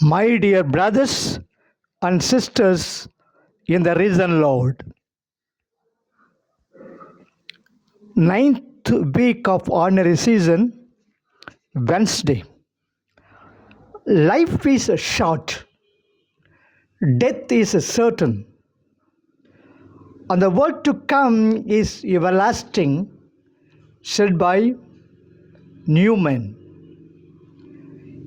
My dear brothers and sisters in the risen Lord, ninth week of ordinary season, Wednesday. Life is short, death is certain, and the world to come is everlasting, said by Newman.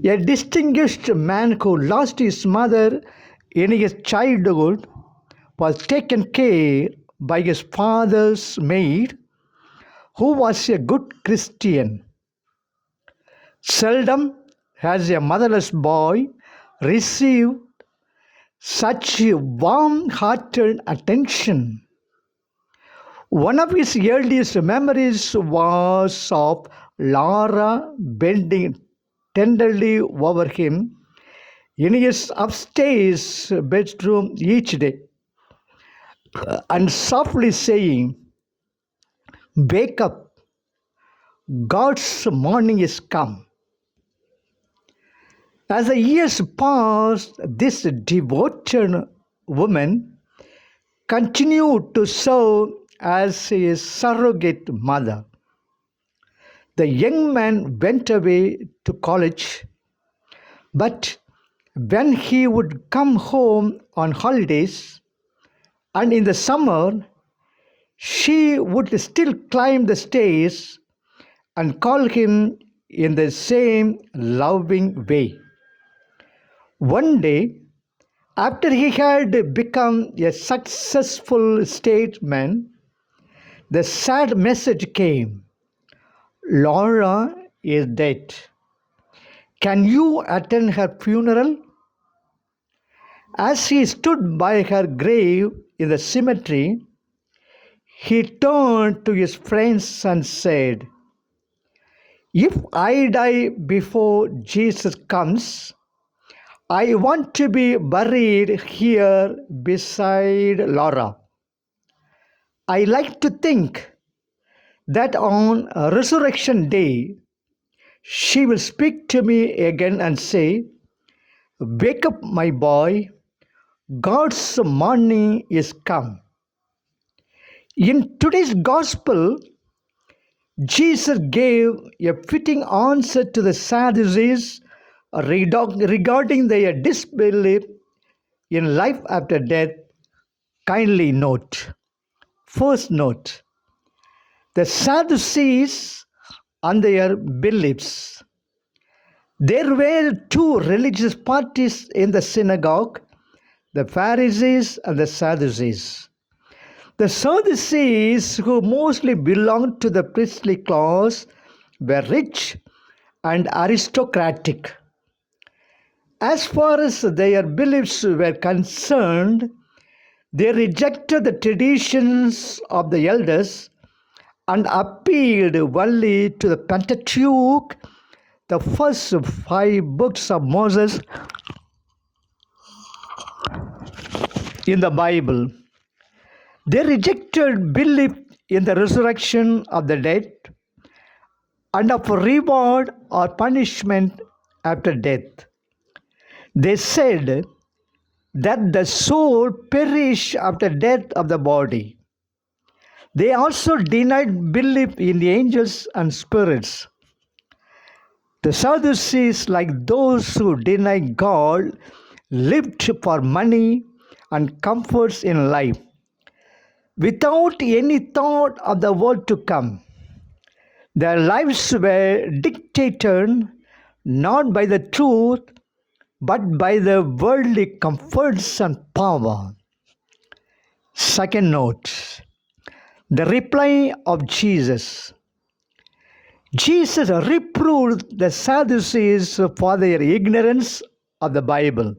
A distinguished man who lost his mother in his childhood was taken care by his father's maid, who was a good Christian. Seldom has a motherless boy received such warm-hearted attention. One of his earliest memories was of Laura bending tenderly over him in his upstairs bedroom each day and softly saying, "Wake up, God's morning is come." As the years passed, this devoted woman continued to serve as his surrogate mother. The young man went away to college, but when he would come home on holidays and in the summer, she would still climb the stairs and call him in the same loving way. One day, after he had become a successful statesman, the sad message came: "Laura is dead. Can you attend her funeral?" As he stood by her grave in the cemetery, he turned to his friends and said, "If I die before Jesus comes, I want to be buried here beside Laura. I like to think that on Resurrection Day, she will speak to me again and say, 'Wake up, my boy, God's morning is come.'" In today's Gospel, Jesus gave a fitting answer to the Sadducees regarding their disbelief in life after death. Kindly note. First note, the Sadducees and their beliefs. There were two religious parties in the synagogue, the Pharisees and the Sadducees. The Sadducees, who mostly belonged to the priestly class, were rich and aristocratic. As far as their beliefs were concerned, they rejected the traditions of the elders and appealed only to the Pentateuch, the first 5 books of Moses in the Bible. They rejected belief in the resurrection of the dead and of reward or punishment after death. They said that the soul perished after death of the body. They also denied belief in the angels and spirits. The Sadducees, like those who deny God, lived for money and comforts in life, without any thought of the world to come. Their lives were dictated not by the truth, but by the worldly comforts and power. Second note, the reply of Jesus. Jesus reproved the Sadducees for their ignorance of the Bible.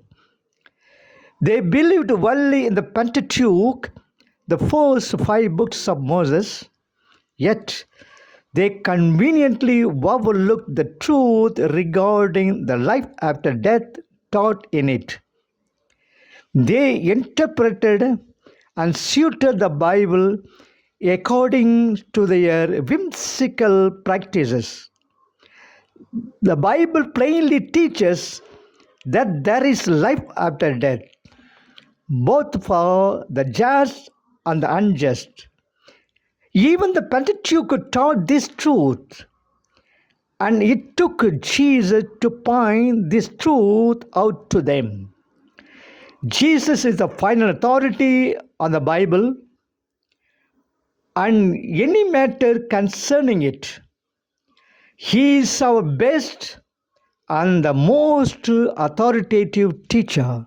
They believed only in the Pentateuch, the first 5 books of Moses, yet they conveniently overlooked the truth regarding the life after death taught in it. They interpreted and suited the Bible according to their whimsical practices. The Bible plainly teaches that there is life after death, both for the just and the unjust. Even the Pentateuch taught this truth, and it took Jesus to point this truth out to them. Jesus is the final authority on the Bible and any matter concerning it. He is our best and the most authoritative teacher.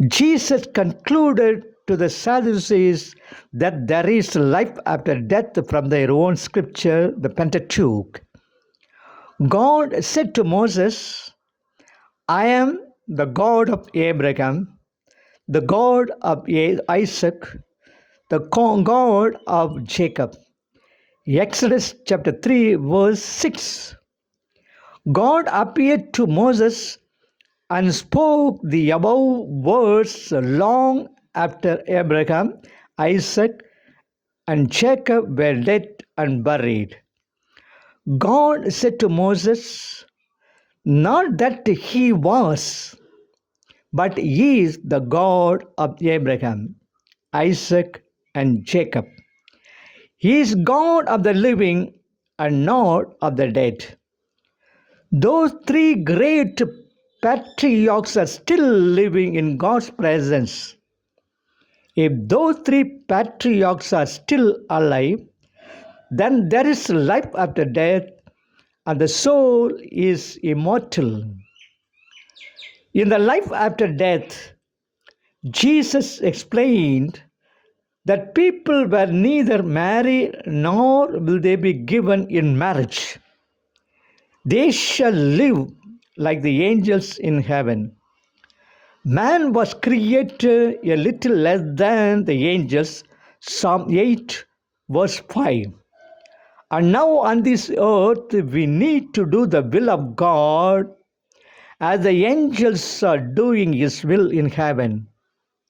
Jesus concluded to the Sadducees that there is life after death from their own scripture, the Pentateuch. God said to Moses, I am the God of Abraham, the God of Isaac, the God of Jacob. Exodus chapter 3, verse 6. God appeared to Moses and spoke the above words long after Abraham, Isaac, and Jacob were dead and buried. God said to Moses, not that he was, but he is the God of Abraham, Isaac, and Jacob. He is God of the living and not of the dead. Those three great patriarchs are still living in God's presence. If those three patriarchs are still alive, then there is life after death and the soul is immortal. In the life after death, Jesus explained that people were neither married nor will they be given in marriage. They shall live like the angels in heaven. Man was created a little less than the angels, Psalm 8, verse 5. And now on this earth, we need to do the will of God as the angels are doing His will in heaven.